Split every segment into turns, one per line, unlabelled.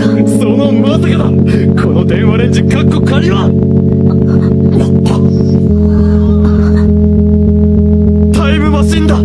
そのまさかだ。この電話レンジカッコ仮はタイムマシンだ。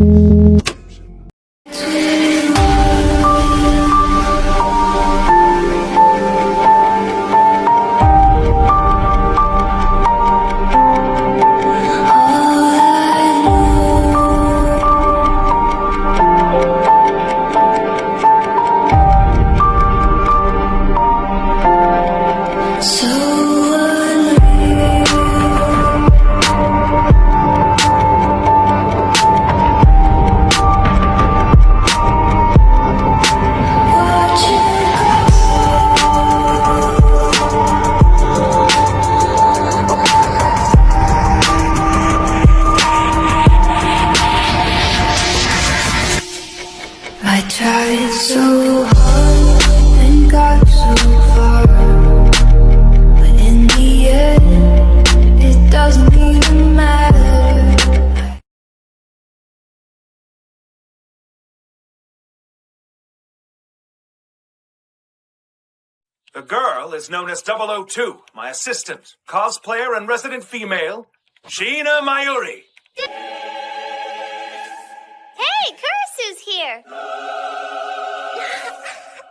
I tried so hard and got so far, but in the end, it doesn't even matter.
The girl is known as 002, my assistant, cosplayer and resident female, Sheena Mayuri.
Hey, Kurasu's here!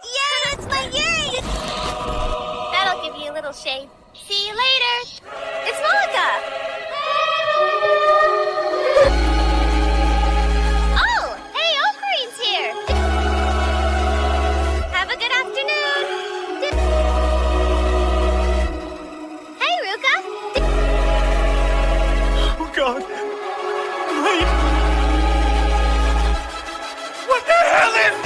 Yay, it's my Yuri! That'll give you a little shade. See you later! It's Monica! Oh, hey, Okarin's here! Have a good afternoon! Hey, Ruka!
Oh, God. Wait. What the hell is...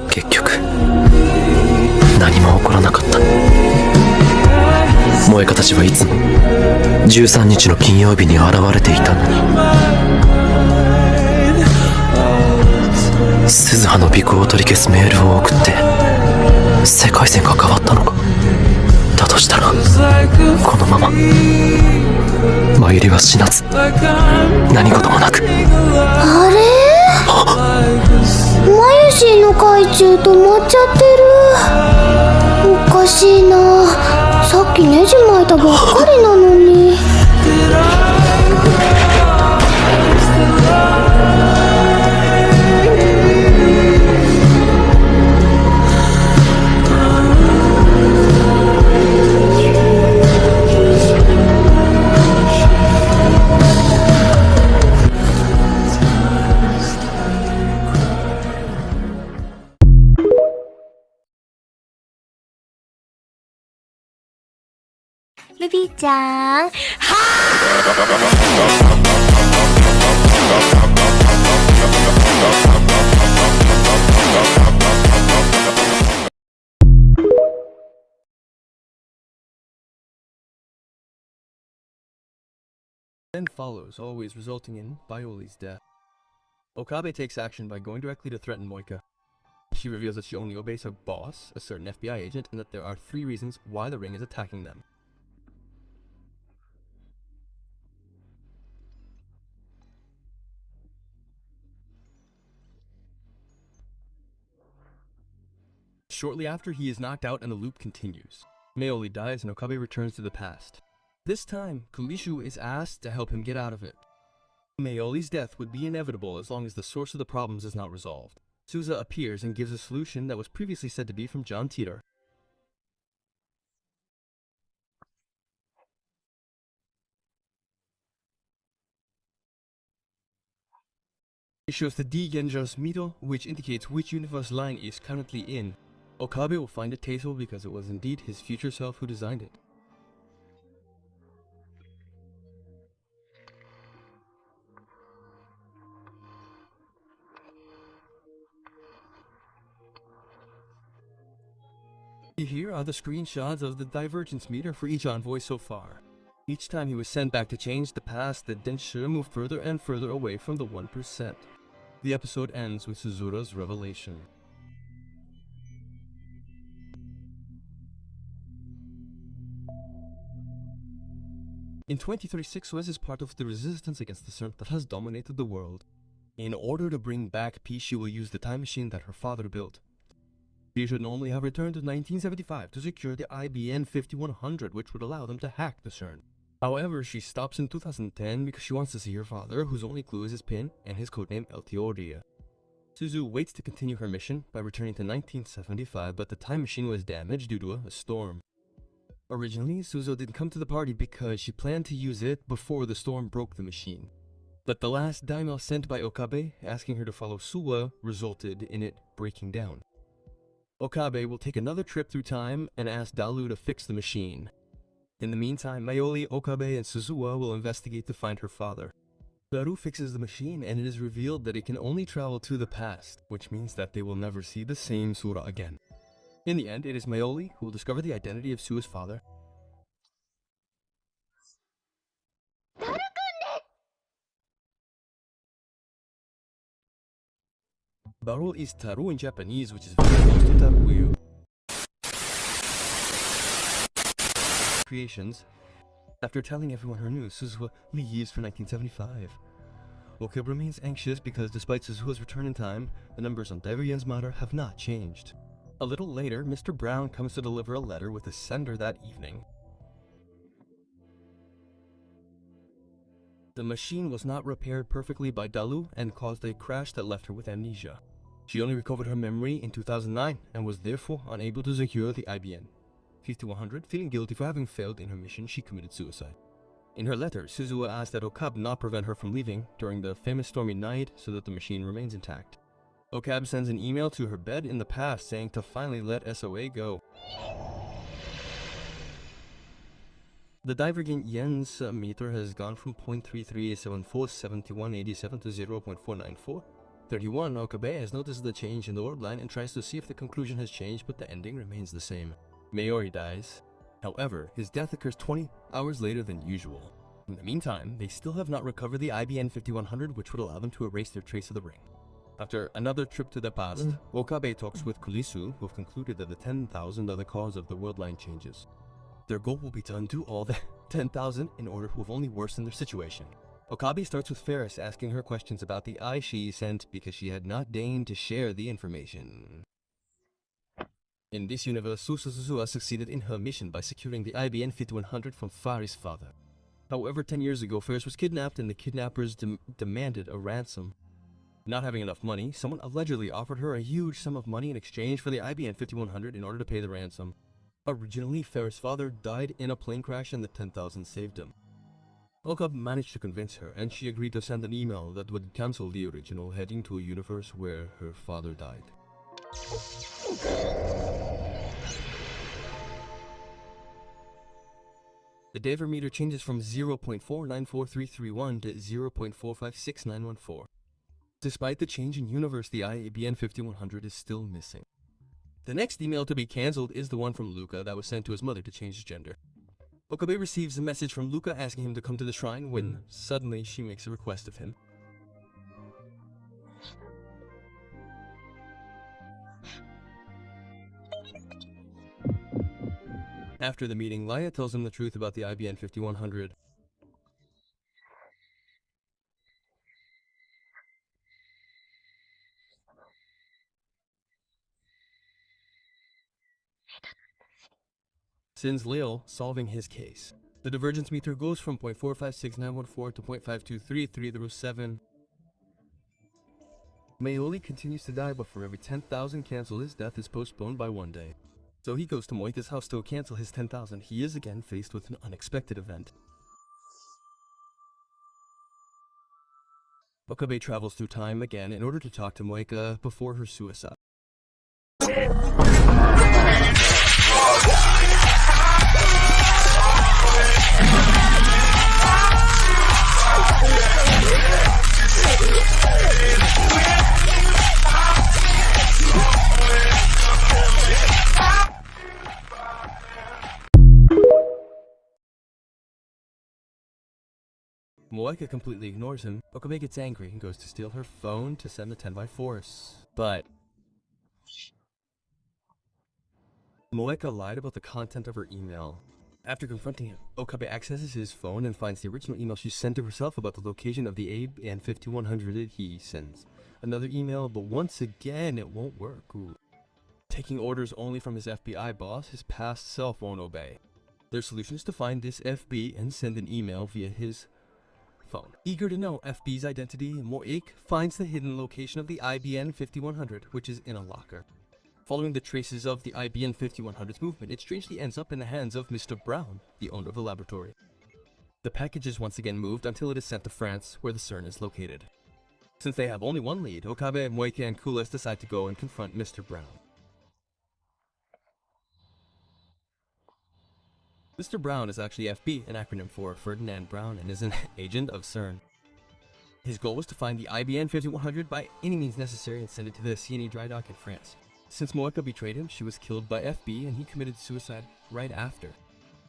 結局何も起こらなかった。萌香たちはいつも13日の金曜日に現れていたのに、鈴葉の尾行を取り消すメールを送って世界線が変わったのか。だとしたらこのまま真由里は死なず何事もなく。
あれ？マユシーの懐中止まっちゃってる。おかしいな。さっきネジ巻いたばっかりなのに。
ルビーちゃん。
Then follows, always resulting in Bioli's death. Okabe takes action by going directly to threaten Moika. She reveals that she only obeys her boss, a certain FBI agent, and that there are 3 reasons why the ring is attacking them. Shortly after, he is knocked out and the loop continues. Mayoli dies and Okabe returns to the past. This time, Kulishu is asked to help him get out of it. Mayoli's death would be inevitable as long as the source of the problems is not resolved. Souza appears and gives a solution that was previously said to be from John Teeter. It shows the D Genja's Mito, which indicates which universe line he is currently in. Okabe will find it tasteful because it was indeed his future self who designed it. Here are the screenshots of the divergence meter for each envoy so far. Each time he was sent back to change the past, the Densha moved further and further away from the 1%. The episode ends with Suzura's revelation. In 2036, Suez is part of the resistance against the CERN that has dominated the world. In order to bring back peace, she will use the time machine that her father built. She should normally have returned to 1975 to secure the IBN 5100, which would allow them to hack the CERN. However, she stops in 2010 because she wants to see her father, whose only clue is his pin and his codename El Teoria. Suzu waits to continue her mission by returning to 1975, but the time machine was damaged due to a storm. Originally, Suzu didn't come to the party because she planned to use it before the storm broke the machine. But the last daimyo sent by Okabe, asking her to follow Suwa, resulted in it breaking down. Okabe will take another trip through time and ask Dalu to fix the machine. In the meantime, Mayoli, Okabe, and Suzuwa will investigate to find her father. Daru fixes the machine, and it is revealed that it can only travel to the past, which means that they will never see the same Sura again. In the end, it is Mayoli who will discover the identity of Sua's father. Baru is Taru in Japanese, which is very close to Taruyu. Creations. After telling everyone her news, Suzuha leaves for 1975. Okabe remains anxious because despite Suzuha's return in time, the numbers on Divergence Matter have not changed. A little later, Mr. Brown comes to deliver a letter with the sender that evening. The machine was not repaired perfectly by Dalu and caused a crash that left her with amnesia. She only recovered her memory in 2009 and was therefore unable to secure the IBN 5100. Feeling guilty for having failed in her mission, she committed suicide. In her letter, Suzuha asked that Okabe not prevent her from leaving during the famous stormy night so that the machine remains intact. Okabe sends an email to her bed in the past saying to finally let SOA go. The divergent Yen's meter has gone from 0.33747187 to 0.494. 31. Okabe has noticed the change in the word line and tries to see if the conclusion has changed, but the ending remains the same. Mayori dies. However, his death occurs 20 hours later than usual. In the meantime, they still have not recovered the IBN 5100, which would allow them to erase their trace of the ring. After another trip to the past, Okabe talks with Kurisu, who have concluded that the 10,000 are the cause of the world line changes. Their goal will be to undo all the 10,000 in order to have only worsened their situation. Okabe starts with Ferris, asking her questions about the eye she sent because she had not deigned to share the information. In this universe, Suzuha succeeded in her mission by securing the IBN 5100 from Fari's father. However, 10 years ago, Ferris was kidnapped and the kidnappers demanded a ransom. Not having enough money, someone allegedly offered her a huge sum of money in exchange for the IBN 5100 in order to pay the ransom. Originally, Ferris' father died in a plane crash and the 10,000 saved him. Okabe managed to convince her, and she agreed to send an email that would cancel the original, heading to a universe where her father died. The Daver meter changes from 0.494331 to 0.456914. Despite the change in universe, the IBN 5100 is still missing. The next email to be cancelled is the one from Luca that was sent to his mother to change his gender. Okabe receives a message from Luca asking him to come to the shrine when suddenly she makes a request of him. After the meeting, Laya tells him the truth about the IBN 5100. Sends Lil solving his case. The divergence meter goes from 0.456914 to 0.523307. Mayoli continues to die, but for every 10,000 cancelled, his death is postponed by 1 day. So he goes to Moika's house to cancel his 10,000. He is again faced with an unexpected event. Okabe travels through time again in order to talk to Moika before her suicide. Moeka completely ignores him. Okabe gets angry and goes to steal her phone to send the 10 by force. But Moeka lied about the content of her email. After confronting him, Okabe accesses his phone and finds the original email she sent to herself about the location of the Abe and 5100 he sends. Another email, but once again it won't work. Ooh. Taking orders only from his FBI boss, his past self won't obey. Their solution is to find this FB and send an email via his phone. Eager to know FB's identity, Moik finds the hidden location of the IBN 5100, which is in a locker. Following the traces of the IBN 5100's movement, it strangely ends up in the hands of Mr. Brown, the owner of the laboratory. The package is once again moved until it is sent to France, where the CERN is located. Since they have only one lead, Okabe, Moike, and Kulis decide to go and confront Mr. Brown. Mr. Brown is actually FB, an acronym for Ferdinand Brown, and is an agent of CERN. His goal was to find the IBN 5100 by any means necessary and send it to the CNE dry dock in France. Since Moeka betrayed him, she was killed by FB and he committed suicide right after.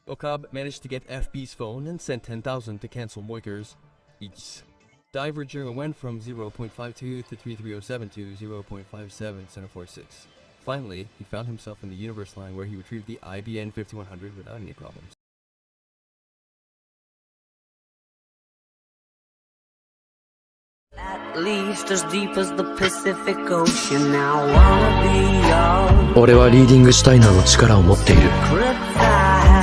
Okabe managed to get FB's phone and sent 10,000 to cancel Moika's each. Diverger went from 0.52 to 33072 to 0.57 center 46. Finally, he found himself in the universe line where he retrieved the IBN 5100 without any problems.
At least as deep as the Pacific Ocean, now wanna be yours.
俺はリーディングシュタイナーの力を持っている。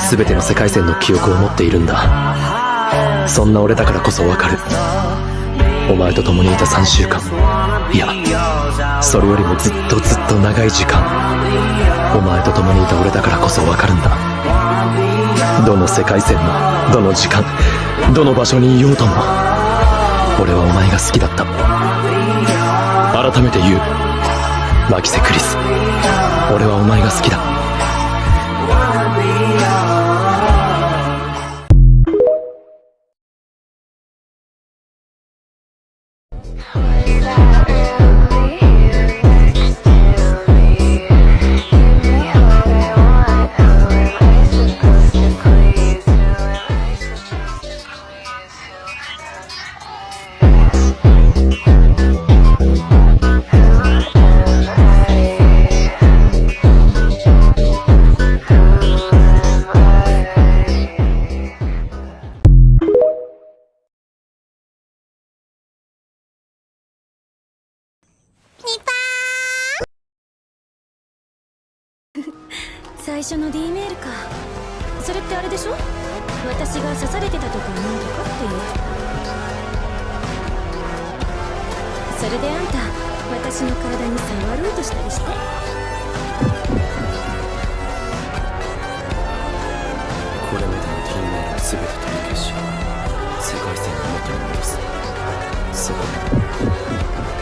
全ての世界線の記憶を持っているんだ。そんな俺だからこそわかる。お前と共にいた3週間、いやそれよりもずっとずっと長い時間、お前と共にいた俺だからこそわかるんだ。どの世界線のどの時間、どの場所にいようとも俺はお前が好きだった。改めて言う、マキセ・クリス、俺はお前が好きだ。
最初の D メールか。それってあれでしょ、私が刺されてたとかなんとかっていう。それであんた私の体に触ろうとしたりして。
これまでの D メールを全て取り消し世界線を元に戻す。そこで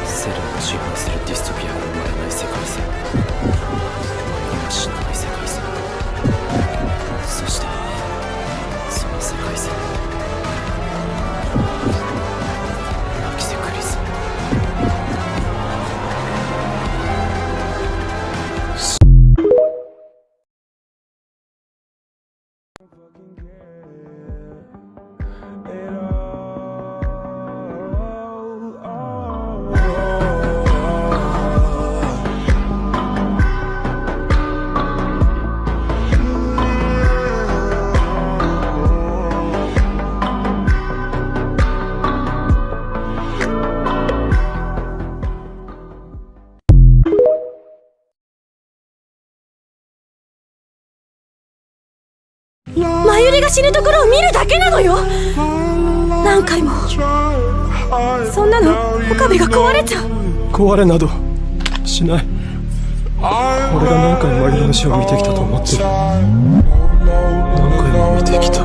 セルを支配するディストピアが生まれない世界線、俺が死なない世界線、そしてその世界線マキセ・クリス。
マユリが死ぬところを見るだけなのよ。何回も。そんなの岡部が壊れちゃう。
壊れなどしない。俺が何回もマユリの死を見てきたと思ってる。何回も見てきた。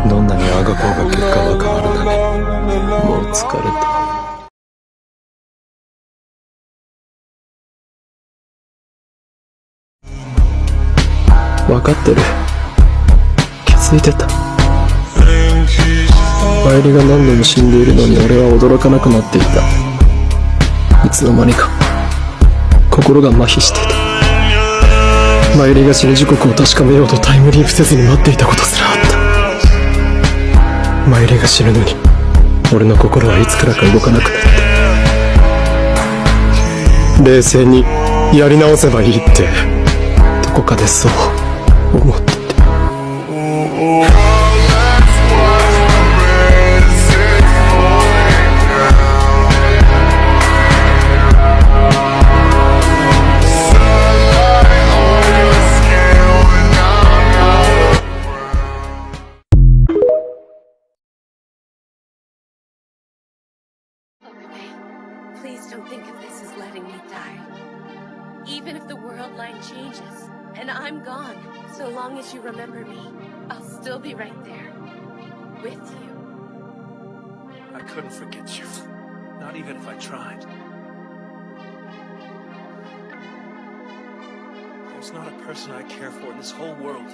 どんなにあがこうが結果は変わらない。もう疲れた。分かってる。気づいてた。マユリが何度も死んでいるのに俺は驚かなくなっていた。いつの間にか心が麻痺してた。
マユリが死ぬ時刻を確かめようとタイムリープせずに待っていたことすらあった。マユリが死ぬのに俺の心はいつからか動かなくなって、冷静にやり直せばいいってどこかでそう思ってて。
Please don't think of this as letting me die. Even if the world line changes and I'm gone, so long as you remember me, I'll still be right there with you.
I couldn't forget you. Not even if I tried. There's not a person I care for in this whole world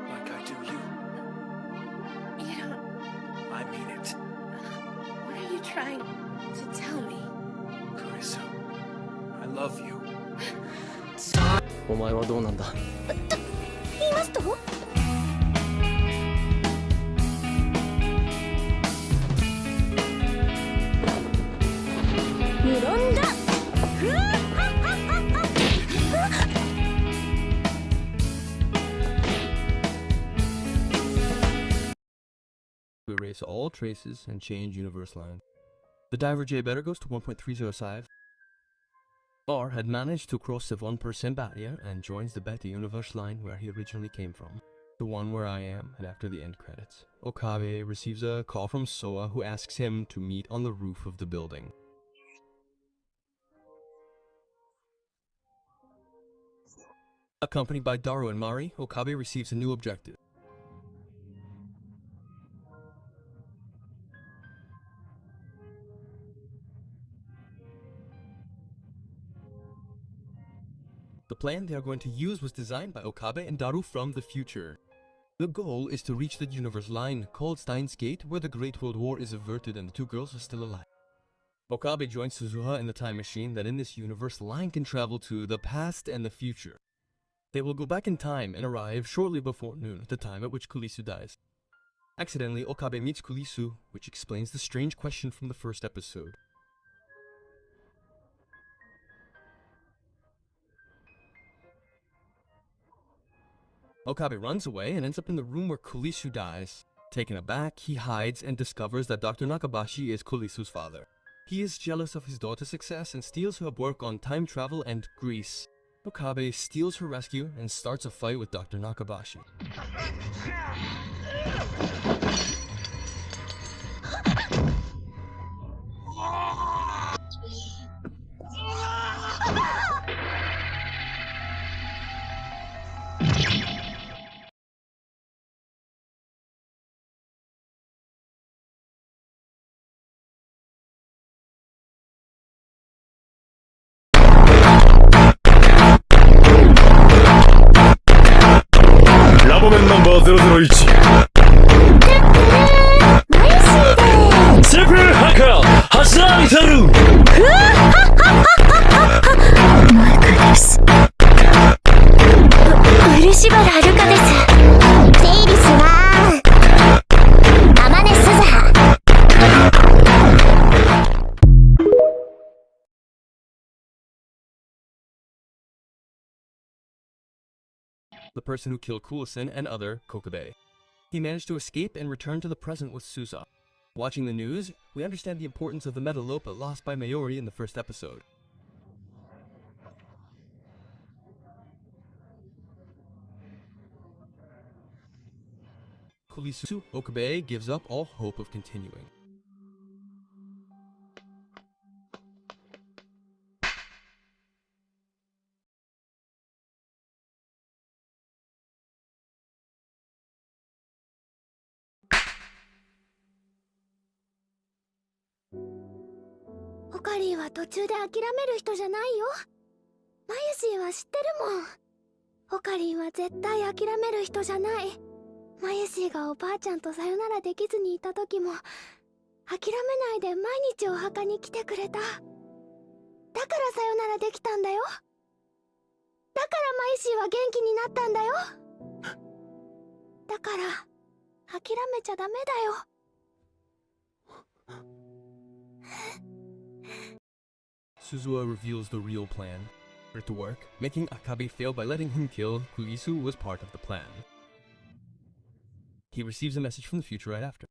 like I do you.
You don't...
I mean it.
What are you trying to tell me?
Karisu, I love you.
お前はどうなんだ。
言いますと？無論だ。
To erase all traces and change universe line. The diver J better goes to 1.305. R had managed to cross the 1% barrier and joins the Beta universe line where he originally came from. The one where I am, and after the end credits. Okabe receives a call from Soa who asks him to meet on the roof of the building. Accompanied by Daru and Mari, Okabe receives a new objective. The plan they are going to use was designed by Okabe and Daru from the future. The goal is to reach the universe line called Steins Gate, where the Great World War is averted and the two girls are still alive. Okabe joins Suzuha in the time machine that in this universe line can travel to the past and the future. They will go back in time and arrive shortly before noon, the time at which Kulisu dies. Accidentally, Okabe meets Kulisu, which explains the strange question from the first episode. Okabe runs away and ends up in the room where Kulisu dies. Taken aback, he hides and discovers that Dr. Nakabashi is Kulisu's father. He is jealous of his daughter's success and steals her work on time travel and Greece. Okabe steals her rescue and starts a fight with Dr. Nakabashi.
Laboman number 001 Super Hacker Okabe Rintaro
マイクです。漆原遥です。セイリスは天音鈴葉。
The person who killed Coulson and other Kokabe. He managed to escape and return to the present with Susa. Watching the news, we understand the importance of the Metalopa lost by Mayuri in the first episode. Kulisu Okabe gives up all hope of continuing.
オカリンは途中で諦める人じゃないよ。マユシーは知ってるもん。オカリンは絶対諦める人じゃない。マユシーがおばあちゃんとさよならできずにいた時も諦めないで毎日お墓に来てくれた。だからさよならできたんだよ。だからマイシーは元気になったんだよ。だから諦めちゃダメだよ。
Suzuha reveals the real plan for it to work. Making Okabe fail by letting him kill Kuisu was part of the plan. He receives a message from the future right after.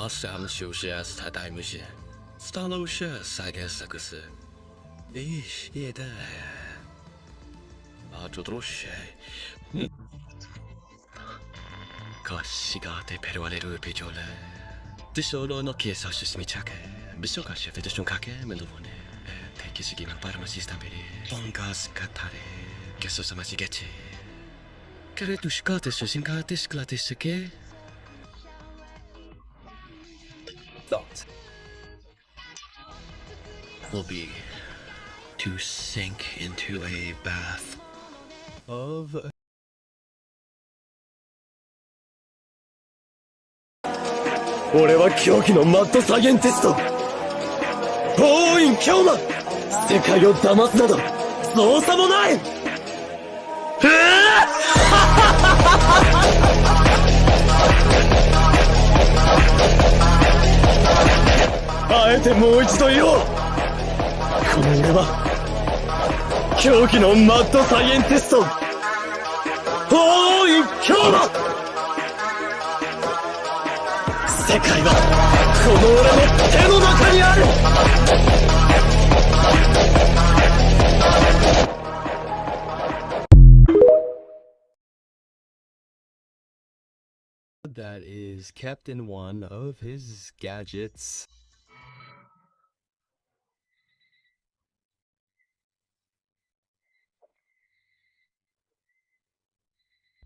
Sam Shushias Tadaimushi. Staloshia Sagasakus. Ish, Yeda. Ajodroshe. Kashigate Perualeru Pijole. The solo no kiesa Shismichake. Bisoka Shefedishon Kake, Meluvone. Take his given Parmasistambi. Bongas Katare. Kesosamasigeti. Karetushkate Shishinkate Sklatishake. Thought will be to sink into a bath
of
俺は狂気のマッドサイエンティスト法院京馬世界を騙すなど造作もない。あえてもう一度言おう。この俺は狂気のマッドサイエンティスト法院京馬。世界はこの俺の手の中にある。
that is kept in one of his gadgets.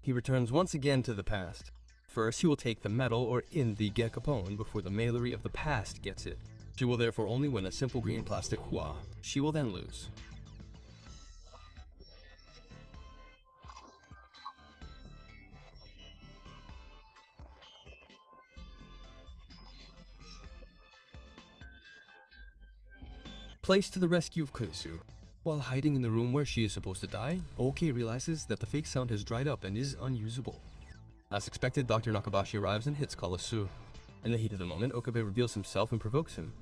He returns once again to the past. First, he will take the medal or in the Gekapon before the Mailery of the past gets it. She will therefore only win a simple green plastic hua. She will then lose. Placed to the rescue of Kurisu. While hiding in the room where she is supposed to die, Oki realizes that the fake sound has dried up and is unusable. As expected, Dr. Nakabashi arrives and hits Kalasu. In the heat of the moment, Okabe reveals himself and provokes him.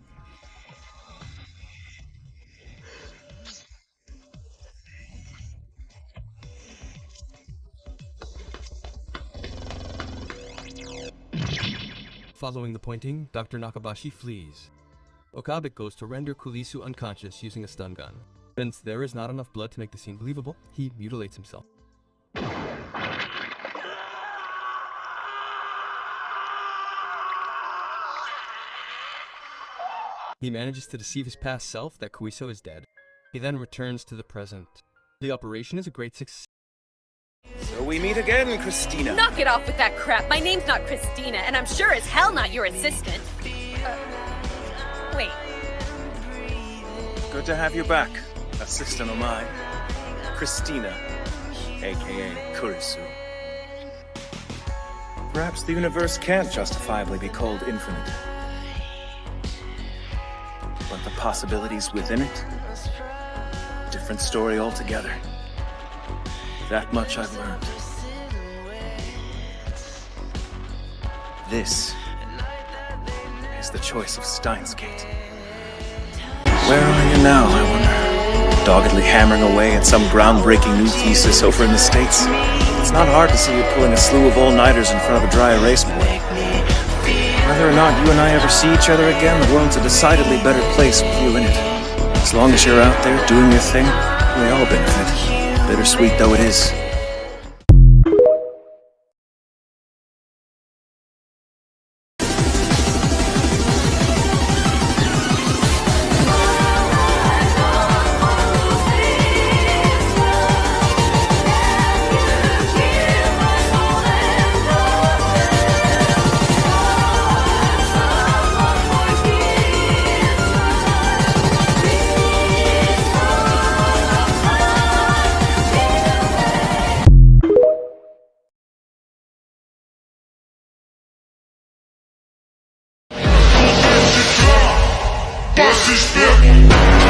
Following the pointing, Dr. Nakabashi flees. Okabe goes to render Kurisu unconscious using a stun gun. Since there is not enough blood to make the scene believable, he mutilates himself. He manages to deceive his past self that Kuiso is dead. He then returns to the present. The operation is a great success.
So we meet again, Christina.
Knock it off with that crap. My name's not Christina, and I'm sure as hell not your assistant. Wait.
Good to have you back, assistant of mine. Christina, aka Kurisu. Perhaps the universe can't justifiably be called infinite. But the possibilities within it? Different story altogether. That much I've learned. This is the choice of Steins Gate. Where are you now, I wonder? Doggedly hammering away at some groundbreaking new thesis over in the States? It's not hard to see you pulling a slew of all-nighters in front of a dry erase board. Whether or not you and I ever see each other again, the world's a decidedly better place with you in it. As long as you're out there doing your thing, we all benefit. Bittersweet though it is.
sister.